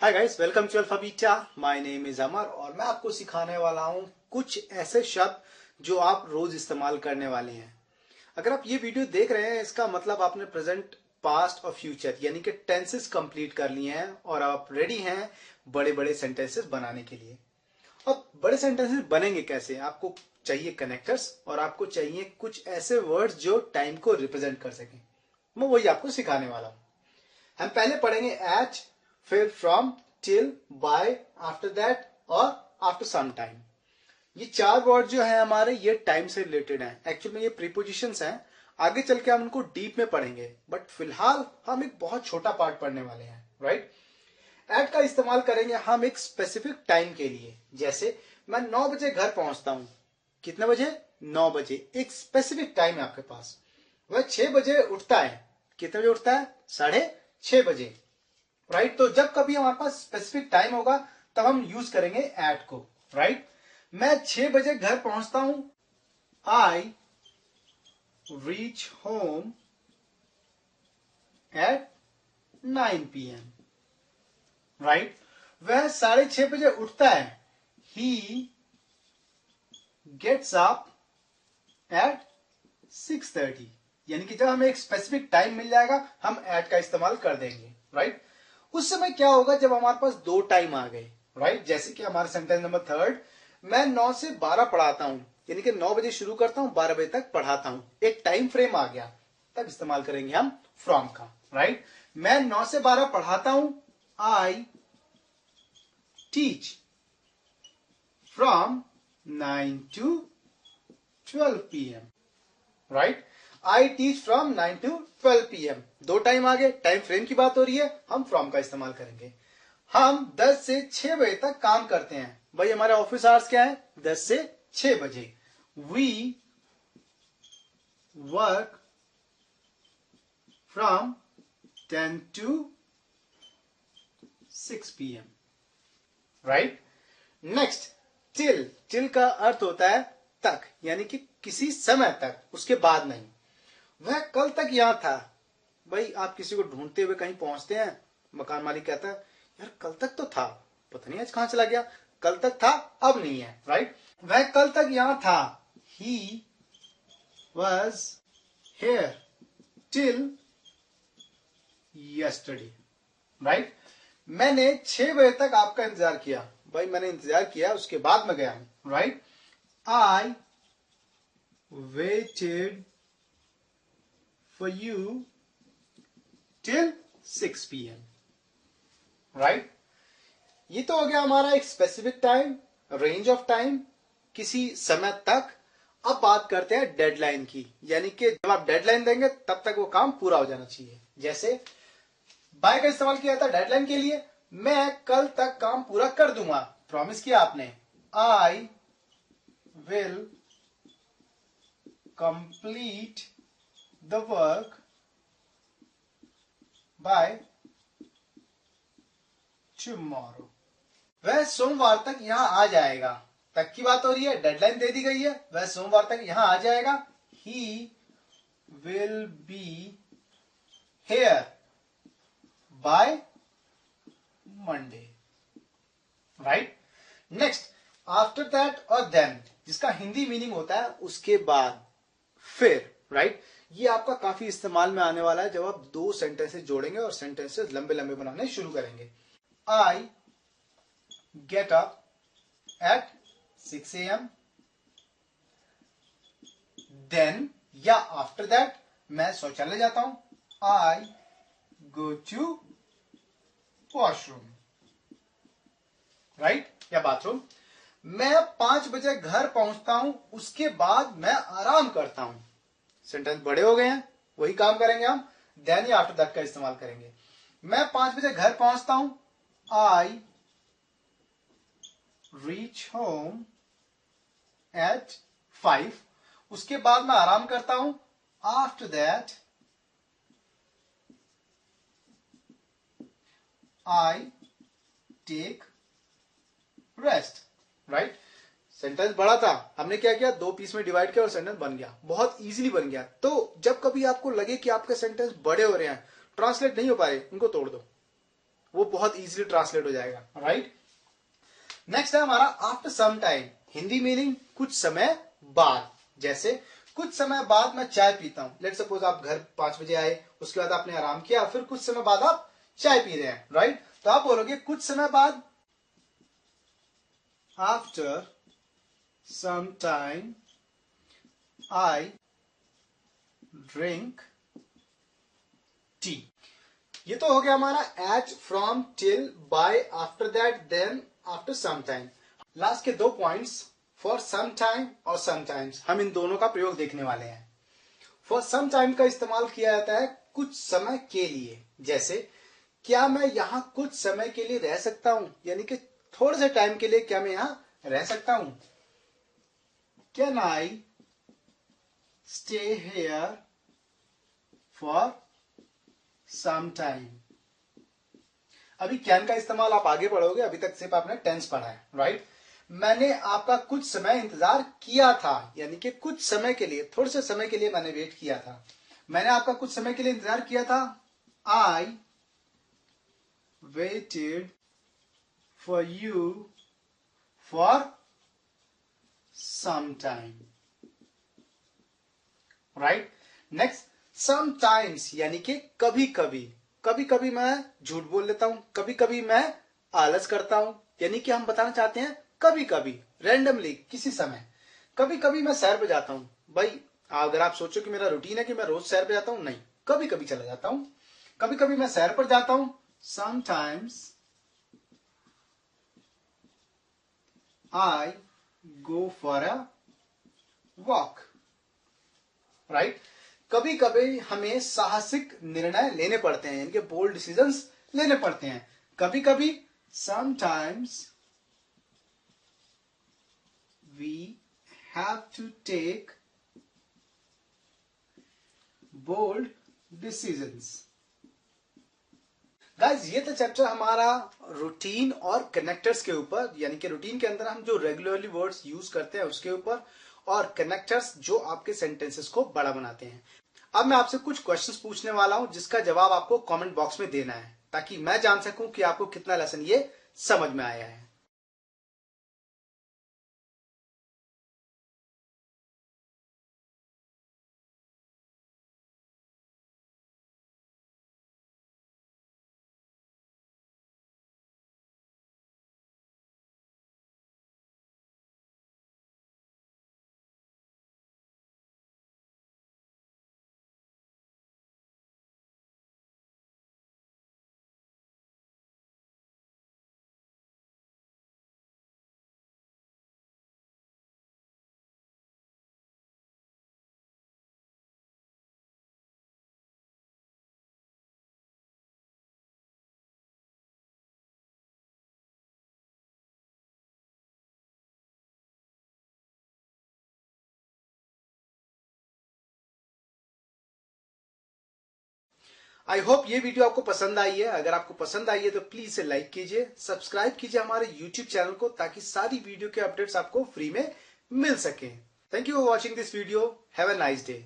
Hi guys, welcome to alpha beta. My name is Amar और मैं आपको सिखाने वाला हूं कुछ ऐसे शब्द जो आप रोज इस्तेमाल करने वाले हैं। अगर आप ये वीडियो देख रहे हैं, इसका मतलब आपने प्रेजेंट, पास्ट और फ्यूचर यानी कि टेंसेस कंप्लीट कर लिए हैं और आप रेडी हैं बड़े बड़े सेंटेंसेस बनाने के लिए। अब बड़े सेंटेंसेस बनेंगे कैसे? आपको चाहिए कनेक्टर्स और आपको चाहिए कुछ ऐसे वर्ड्स जो टाइम को रिप्रेजेंट कर सकें। मैं वही आपको सिखाने वाला हूं। हम पहले पढ़ेंगे एट, फिर from, till, by, after that और आफ्टर सम टाइम। ये चार वर्ड जो है हमारे, ये टाइम से रिलेटेड हैं। एक्चुअली में ये प्रीपोजिशंस हैं। आगे चल के हम उनको डीप में पढ़ेंगे, बट फिलहाल हम एक बहुत छोटा पार्ट पढ़ने वाले हैं, राइट। एट का इस्तेमाल करेंगे हम एक स्पेसिफिक टाइम के लिए। जैसे मैं 9 बजे घर पहुंचता हूं। कितने बजे? 9 बजे। एक स्पेसिफिक टाइम है आपके पास। वह 6 बजे उठता है। कितने बजे उठता है? 6:30 बजे, राइट। तो जब कभी हमारे पास स्पेसिफिक टाइम होगा तब हम यूज करेंगे एट को, राइट। मैं 6 बजे घर पहुंचता हूं। I reach home at 9 PM, right. वह 6:30 बजे उठता है। He gets up at 6:30। यानी कि जब हमें एक स्पेसिफिक टाइम मिल जाएगा हम एट का इस्तेमाल कर देंगे, राइट। उस समय क्या होगा जब हमारे पास दो टाइम आ गए, राइट। जैसे कि हमारा सेंटेंस नंबर 3, मैं 9 से 12 पढ़ाता हूं। यानी कि 9 बजे शुरू करता हूं, 12 बजे तक पढ़ाता हूं। एक टाइम फ्रेम आ गया, तब इस्तेमाल करेंगे हम फ्रॉम का, राइट। मैं 9 से 12 पढ़ाता हूं। I teach from 9 to 12 PM, right. I teach from 9 to 12 PM। दो टाइम आ गए, टाइम फ्रेम की बात हो रही है, हम फ्रॉम का इस्तेमाल करेंगे। हम 10 से 6 बजे तक काम करते हैं। भाई हमारे ऑफिस आवर्स क्या है? 10 से 6 बजे। We work from 10 to 6 PM, right. Next, till. Till का अर्थ होता है तक, यानी कि किसी समय तक, उसके बाद नहीं। वह कल तक यहां था। भाई आप किसी को ढूंढते हुए कहीं पहुंचते हैं, मकान मालिक कहता है यार कल तक तो था, पता नहीं आज कहां चला गया। कल तक था, अब नहीं है, राइट। वह कल तक यहां था। He was here till yesterday, right. मैंने 6 बजे तक आपका इंतजार किया। भाई मैंने इंतजार किया, उसके बाद मैं गया हूं, right. I waited for you till 6 PM, right. ये तो हो गया हमारा एक specific time, range of time, किसी समय तक। अब बात करते हैं डेडलाइन की, यानी कि जब आप डेडलाइन देंगे तब तक वो काम पूरा हो जाना चाहिए। जैसे बाय का इस्तेमाल किया था डेडलाइन के लिए। मैं कल तक काम पूरा कर दूंगा, प्रॉमिस किया आपने। I will complete the work by tomorrow. वह सोमवार तक यहां आ जाएगा। तक की बात हो रही है, डेडलाइन दे दी गई है। वह सोमवार तक यहां आ जाएगा। He will be here by Monday, right. Next, after that और देन, जिसका हिंदी मीनिंग होता है उसके बाद, फिर, राइट। ये आपका काफी इस्तेमाल में आने वाला है जब आप दो सेंटेंसेस जोड़ेंगे और सेंटेंसेस लंबे लंबे बनाने शुरू करेंगे। I get up at 6 AM। Then या आफ्टर दैट मैं शौचालय जाता हूं। I go to washroom, right, या बाथरूम। मैं 5 बजे घर पहुंचता हूं, उसके बाद मैं आराम करता हूं। सेंटेंस बड़े हो गए हैं, वही काम करेंगे हम। देन या आफ्टर दैट का इस्तेमाल करेंगे। मैं 5 बजे घर पहुंचता हूं। I reach home at 5। उसके बाद मैं आराम करता हूं। After that I take rest, right. Sentence बड़ा था, हमने क्या किया, दो पीस में डिवाइड किया और सेंटेंस बन गया, बहुत इजीली बन गया। तो जब कभी आपको लगे कि आपके सेंटेंस बड़े हो रहे हैं, ट्रांसलेट नहीं हो पा रहे, उनको तोड़ दो, वो बहुत इजीली ट्रांसलेट हो जाएगा, राइट। नेक्स्ट है हमारा after some time, Hindi meaning कुछ समय बाद। जैसे कुछ समय बाद मैं चाय पीता हूं। लेट सपोज आप घर 5 बजे आए, उसके बाद आपने आराम किया, फिर कुछ समय बाद आप चाय पी रहे हैं, राइट। तो आप बोलोगे कुछ समय बाद, after some time I drink tea. ये तो हो गया हमारा at, from, till, by, after that, then, after some time. Last के 2 पॉइंट्स, फॉर सम टाइम और समटाइम्स, हम इन दोनों का प्रयोग देखने वाले हैं। फॉर सम टाइम का इस्तेमाल किया जाता है कुछ समय के लिए। जैसे क्या मैं यहां कुछ समय के लिए रह सकता हूं, यानी कि थोड़े से टाइम के लिए क्या मैं यहां रह सकता हूं। Can I stay here for some time. अभी कैन का इस्तेमाल आप आगे पढ़ोगे, अभी तक सिर्फ आपने टेंस पढ़ा है, राइट। मैंने आपका कुछ समय इंतजार किया था, यानी कि कुछ समय के लिए, थोड़े से समय के लिए मैंने वेट किया था। मैंने आपका कुछ समय के लिए इंतजार किया था। I waited for you for some time, right. Next, sometimes यानी कि कभी कभी। कभी कभी मैं झूठ बोल लेता हूं, कभी कभी मैं आलस करता हूं, यानी कि हम बताना चाहते हैं कभी कभी, रैंडमली, किसी समय। कभी कभी मैं सैर पे जाता हूं। भाई अगर आप सोचो कि मेरा रूटीन है कि मैं रोज सैर पे जाता हूं, नहीं, कभी कभी चला जाता हूं। कभी कभी मैं सैर पर जाता हूं, sometimes I go for a walk, right. कभी कभी हमें साहसिक निर्णय लेने पड़ते हैं, यानी कि बोल्ड डिसीजंस लेने पड़ते हैं। कभी कभी sometimes we have to take bold decisions. Guys, ये था चैप्टर हमारा रूटीन और कनेक्टर्स के ऊपर, यानी कि रूटीन के अंदर हम जो रेगुलरली वर्ड्स यूज करते हैं उसके ऊपर, और कनेक्टर्स जो आपके सेंटेंसेस को बड़ा बनाते हैं। अब मैं आपसे कुछ क्वेश्चंस पूछने वाला हूं, जिसका जवाब आपको कमेंट बॉक्स में देना है, ताकि मैं जान सकूं कि आपको कितना लेसन ये समझ में आया है। आई होप ये वीडियो आपको पसंद आई है। अगर आपको पसंद आई है तो प्लीज इसे लाइक कीजिए, सब्सक्राइब कीजिए हमारे यूट्यूब चैनल को, ताकि सारी वीडियो के अपडेट्स आपको फ्री में मिल सके। Thank you for watching this video. Have a nice day.